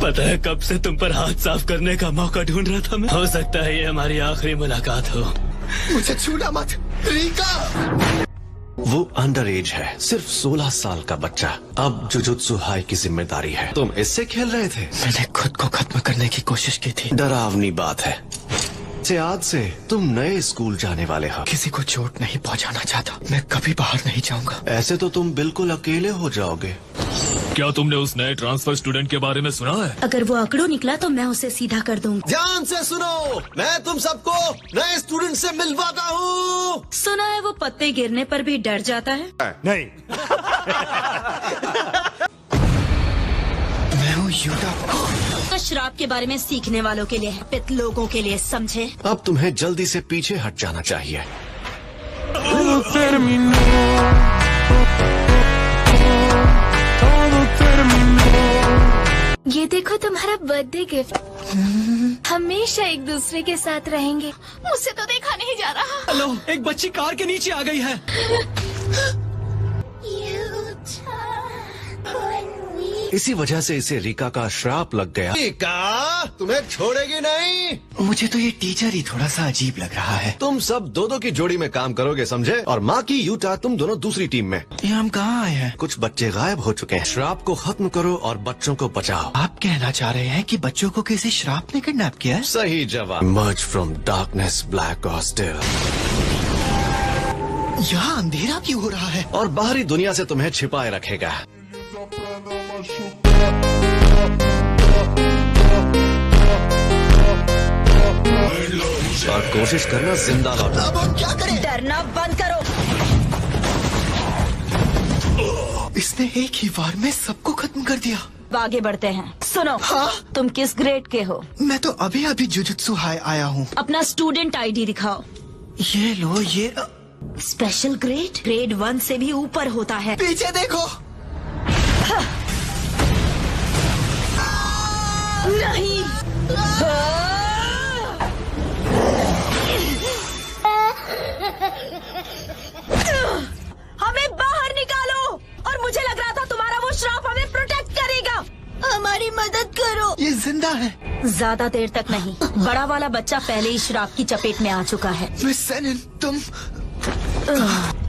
पता है कब से तुम पर हाथ साफ करने का मौका ढूंढ रहा था मैं। हो सकता है ये हमारी आखिरी मुलाकात हो। मुझे छूना मत रीका। वो अंडर एज है, सिर्फ 16 साल का बच्चा। अब जुजुत्सु हाई की जिम्मेदारी है। तुम इससे खेल रहे थे? मैंने खुद को खत्म करने की कोशिश की थी। डरावनी बात है। आज से तुम नए स्कूल जाने वाले हो। किसी को चोट नहीं पहुंचाना चाहता। मैं कभी बाहर नहीं जाऊंगा। ऐसे तो तुम बिल्कुल अकेले हो जाओगे। क्या तुमने उस नए ट्रांसफर स्टूडेंट के बारे में सुना है? अगर वो अकड़ू निकला तो मैं उसे सीधा कर दूंगा। ध्यान से सुनो, मैं तुम सबको नए स्टूडेंट से मिलवाता हूँ। सुना है वो पत्ते गिरने पर भी डर जाता है। नहीं। मैं हूँ यूटा। तो श्राप के बारे में सीखने वालों के लिए है, पित लोगों के लिए, समझे? अब तुम्हें जल्दी से पीछे हट जाना चाहिए। ये देखो तुम्हारा बर्थडे गिफ्ट। हमेशा एक दूसरे के साथ रहेंगे। मुझसे तो देखा नहीं जा रहा। हेलो, एक बच्ची कार के नीचे आ गई है। इसी वजह से इसे रीका का श्राप लग गया। रीका तुम्हें छोड़ेगी नहीं। मुझे तो ये टीचर ही थोड़ा सा अजीब लग रहा है। तुम सब दो की जोड़ी में काम करोगे, समझे? और माँ की यूटा, तुम दोनों दूसरी टीम में। ये हम कहाँ आए हैं? कुछ बच्चे गायब हो चुके हैं। श्राप को खत्म करो और बच्चों को बचाओ। आप कहना चाह रहे हैं कि बच्चों को किसी श्राप ने किडनैप किया है? सही जवाब। मर्ज फ्रॉम डार्कनेस ब्लैक और स्टिल। यहाँ अंधेरा क्यों हो रहा है? और बाहरी दुनिया से तुम्हें छिपाए रखेगा। और कोशिश करना जिंदा लौटना। अब हम क्या करें? डरना बंद करो। इसने एक ही बार में सबको खत्म कर दिया। आगे बढ़ते हैं। सुनो, हाँ? तुम किस ग्रेड के हो? मैं तो अभी अभी जुजुत्सु हाई आया हूँ। अपना स्टूडेंट आईडी दिखाओ। ये लो, ये स्पेशल ग्रेड ग्रेड 1 से भी ऊपर होता है। पीछे देखो। नहीं। हमें बाहर निकालो। और मुझे लग रहा था तुम्हारा वो श्राप हमें प्रोटेक्ट करेगा। हमारी मदद करो। ये जिंदा है। ज्यादा देर तक नहीं। बड़ा वाला बच्चा पहले ही श्राप की चपेट में आ चुका है। मिस सेनिन, तुम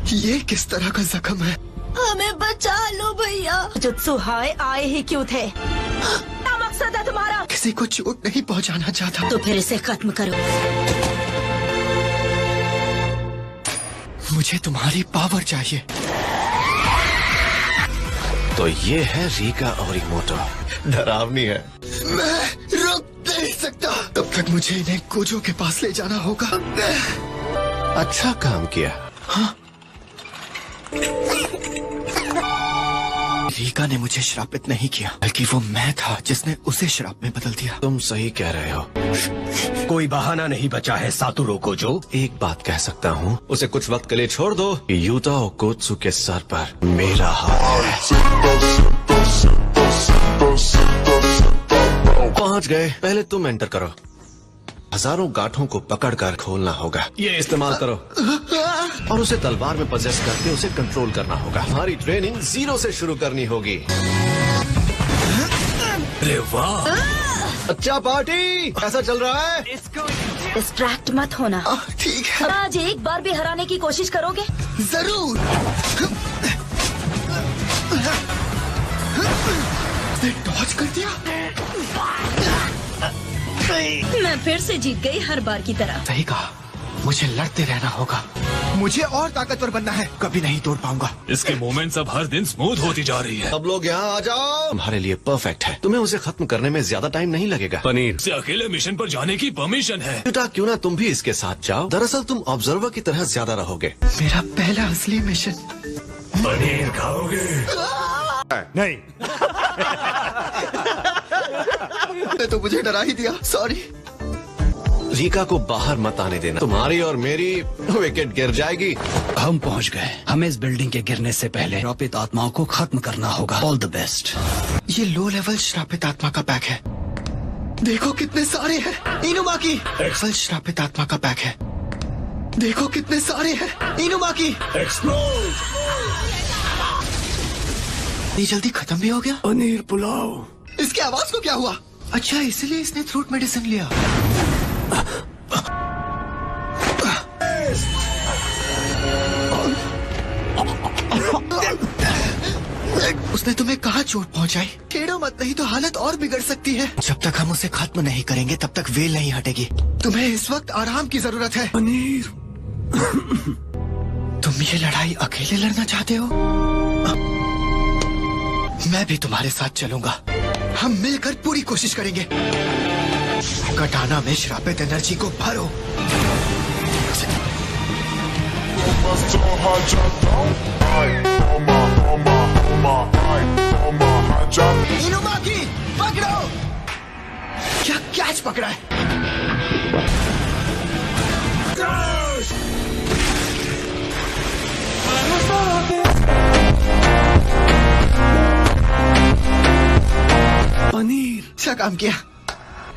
ये किस तरह का जख्म है? हमें बचा लो भैया। जुत्सु हाई आए ही क्यों थे? क्या मकसद है तुम्हारा? किसी को चोट नहीं पहुंचाना चाहता। तो फिर इसे खत्म करो। मुझे तुम्हारी पावर चाहिए। तो ये है रीका और इमोटो। डरावनी है। मैं रुक नहीं सकता। तब तक मुझे इन्हें गोजो के पास ले जाना होगा। अच्छा काम किया। हाँ? रीका ने मुझे श्रापित नहीं किया, बल्कि वो मैं था जिसने उसे श्राप में बदल दिया। तुम सही कह रहे हो। कोई बहाना नहीं बचा है सातोरू को। जो एक बात कह सकता हूँ, उसे कुछ वक्त के लिए छोड़ दो। यूता और कोत्सु के सर पर मेरा हाथ है। पहुँच गए। पहले तुम एंटर करो। हजारों गांठों को पकड़कर खोलना होगा। ये इस्तेमाल करो और उसे तलवार में पजेस करके उसे कंट्रोल करना होगा। हमारी ट्रेनिंग 0 से शुरू करनी होगी। अरे वाह, अच्छा पार्टी कैसा चल रहा है? डिस्ट्रैक्ट मत होना। ठीक है। आज एक बार भी हराने की कोशिश करोगे? जरूर। डॉज कर दिया। मैं फिर से जीत गई, हर बार की तरह। सही कहा, मुझे लड़ते रहना होगा। मुझे और ताकतवर बनना है। कभी नहीं तोड़ पाऊंगा। इसके मोमेंट्स अब हर दिन स्मूथ होती जा रही है। सब लोग यहाँ आ जाओ। तुम्हारे लिए परफेक्ट है। तुम्हें उसे खत्म करने में ज्यादा टाइम नहीं लगेगा। पनीर से अकेले मिशन पर जाने की परमिशन है। बेटा क्यों ना तुम भी इसके साथ जाओ। दरअसल तुम ऑब्जर्वर की तरह ज्यादा रहोगे। मेरा पहला असली मिशन। पनीर खाओगे? नहीं। तो मुझे डरा ही दिया। सॉरी। रीका को बाहर मत आने देना। तुम्हारी और मेरी विकेट गिर जाएगी। हम पहुंच गए। हमें इस बिल्डिंग के गिरने से पहले श्रापित आत्माओं को खत्म करना होगा। All the best. ये लो लेवल श्रापित आत्मा का पैक है। देखो कितने सारे हैं। इनुमा की लेवल श्रापित आत्मा का पैक है। देखो कितने सारे हैं। इनुमा की ये जल्दी खत्म भी हो गया। पनीर पुलाव। इसकी आवाज को क्या हुआ? अच्छा, इसलिए इसने थ्रोट मेडिसिन लिया। उसने तुम्हें कहाँ चोट पहुँचाई? छेड़ो मत, नहीं तो हालत और बिगड़ सकती है। जब तक हम उसे खत्म नहीं करेंगे तब तक वेल नहीं हटेगी। तुम्हें इस वक्त आराम की जरूरत है। पनीर। तुम ये लड़ाई अकेले लड़ना चाहते हो? मैं भी तुम्हारे साथ चलूंगा। हम मिलकर पूरी कोशिश करेंगे। कटाना में श्रापित एनर्जी को भरो। इनुमाकी, पकड़ो! क्या कैच पकड़ा है? पनीर। अच्छा काम किया।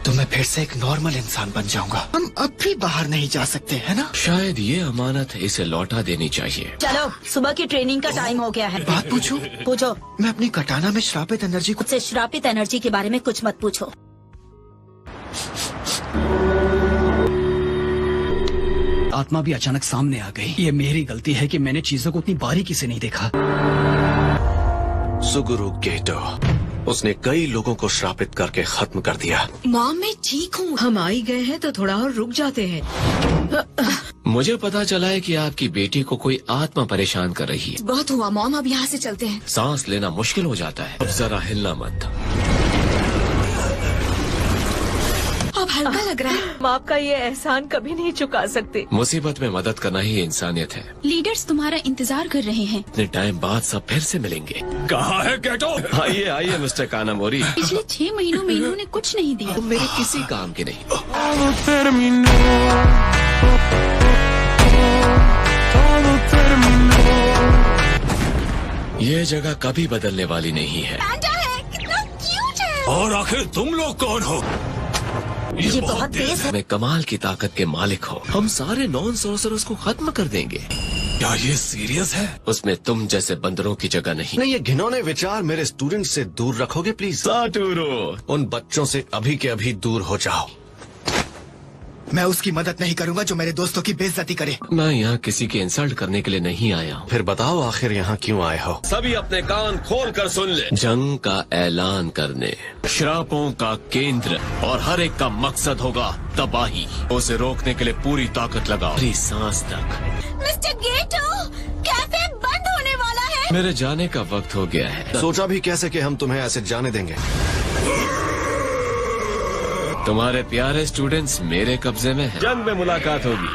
तो मैं फिर से एक नॉर्मल इंसान बन जाऊंगा। हम अब भी बाहर नहीं जा सकते, है ना? शायद ये अमानत है, इसे लौटा देनी चाहिए। चलो, सुबह की ट्रेनिंग का टाइम हो गया है। बात पूछूं? पूछो। मैं अपनी कटाना में श्रापित एनर्जी को मुझसे श्रापित एनर्जी के बारे में कुछ मत पूछो। आत्मा भी अचानक सामने आ गई। ये मेरी गलती है कि मैंने चीजों को उतनी बारीकी से नहीं देखा। सुगुरु गेटो, उसने कई लोगों को श्रापित करके खत्म कर दिया। माँ, मैं ठीक हूँ। हम आ ही गए हैं तो थोड़ा और रुक जाते हैं। मुझे पता चला है कि आपकी बेटी को कोई आत्मा परेशान कर रही है। बहुत हुआ मॉम, अब यहाँ से चलते हैं। सांस लेना मुश्किल हो जाता है। अब जरा हिलना मत। अब हल्का लग रहा है। माँ का ये एहसान कभी नहीं चुका सकते। मुसीबत में मदद करना ही इंसानियत है। लीडर्स तुम्हारा इंतजार कर रहे हैं। इतने टाइम बाद सब फिर से मिलेंगे। कहाँ है गेटो? आइए आइए मिस्टर कानामोरी। पिछले 6 महीनों में इन्होंने कुछ नहीं दिया। तुम मेरे किसी काम के नहीं। ये जगह कभी बदलने वाली नहीं है। कितना क्यूट है। और आखिर तुम लोग कौन हो? ये बहुत तेज है। मैं कमाल की ताकत के मालिक हो। हम सारे नॉन सॉर्सरर्स को खत्म कर देंगे। क्या ये सीरियस है? उसमें तुम जैसे बंदरों की जगह नहीं। नहीं, ये घिनौने विचार मेरे स्टूडेंट से दूर रखोगे प्लीज। साटूरो, उन बच्चों से अभी के अभी दूर हो जाओ। मैं उसकी मदद नहीं करूंगा जो मेरे दोस्तों की बेइज्जती करे। मैं यहाँ किसी के इंसल्ट करने के लिए नहीं आया हूँ। फिर बताओ आखिर यहाँ क्यों आए हो? सभी अपने कान खोल कर सुन ले। जंग का ऐलान करने, श्रापों का केंद्र और हर एक का मकसद होगा तबाही। उसे रोकने के लिए पूरी ताकत लगाओ, पूरी सांस तक। मिस्टर गेटो, कैफे बंद होने वाला है। मेरे जाने का वक्त हो गया है। सोचा भी कैसे कि हम तुम्हें ऐसे जाने देंगे। तुम्हारे प्यारे स्टूडेंट्स मेरे कब्जे में हैं। जंग में मुलाकात होगी।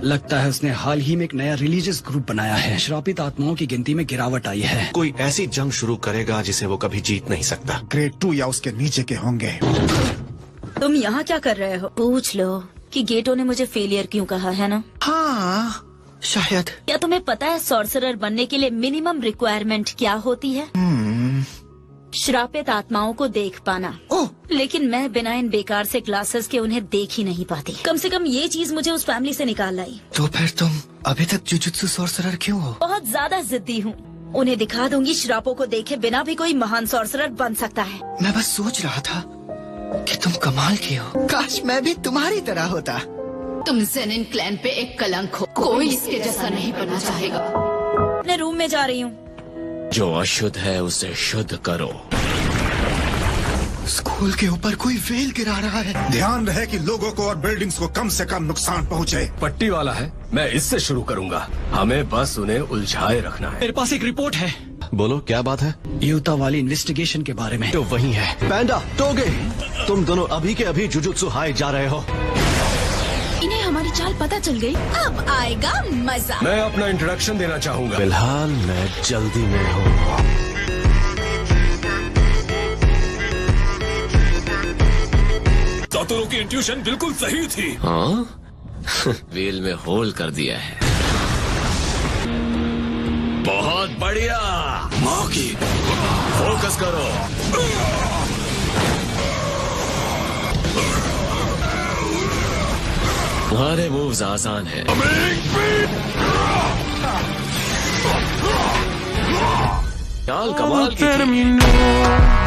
लगता है उसने हाल ही में एक नया रिलीजियस ग्रुप बनाया है। श्रापित आत्माओं की गिनती में गिरावट आई है। कोई ऐसी जंग शुरू करेगा जिसे वो कभी जीत नहीं सकता। ग्रेड 2 या उसके नीचे के होंगे। तुम यहाँ क्या कर रहे हो? पूछ लो कि गेटो ने मुझे फेलियर क्यों कहा है ना? हाँ, शायद। क्या तुम्हें पता है सॉर्सरर बनने के लिए मिनिमम रिक्वायरमेंट क्या होती है? श्रापित आत्माओं को देख पाना। ओह, लेकिन मैं बिना इन बेकार से क्लासेस के उन्हें देख ही नहीं पाती। कम से कम ये चीज मुझे उस फैमिली से निकाल लाई। तो फिर तुम अभी तक जुजुत्सु सॉर्सरर क्यों हो? बहुत ज्यादा जिद्दी हूँ। उन्हें दिखा दूंगी श्रापों को देखे बिना भी कोई महान सॉर्सरर बन सकता है। मैं बस सोच रहा था कि तुम कमाल की हो। काश मैं भी तुम्हारी तरह होता। तुम ज़ेनिन क्लैन पे एक कलंक हो। कोई इसके जैसा नहीं बनना चाहेगा। अपने रूम में जा रही हूँ। जो अशुद्ध है उसे शुद्ध करो। स्कूल के ऊपर कोई वेल गिरा रहा है। ध्यान रहे कि लोगों को और बिल्डिंग्स को कम से कम नुकसान पहुंचे। पट्टी वाला है, मैं इससे शुरू करूंगा। हमें बस उन्हें उलझाए रखना है। मेरे पास एक रिपोर्ट है। बोलो क्या बात है? यूता वाली इन्वेस्टिगेशन के बारे में। तो वही है। पैंडा, टोगे, तुम दोनों अभी के अभी जुजुत्सु हाई जा रहे हो। इन्हें हमारी चाल पता चल गई। अब आएगा मजा। मैं अपना इंट्रोडक्शन देना चाहूंगा। फिलहाल मैं जल्दी में हूँ। सातोरू की इंट्यूशन बिल्कुल सही थी। हाँ? वेल में होल कर दिया है। बहुत बढ़िया। माँ की फोकस करो। तुम्हारे मूव्स आसान है। चाल कमाल की थी।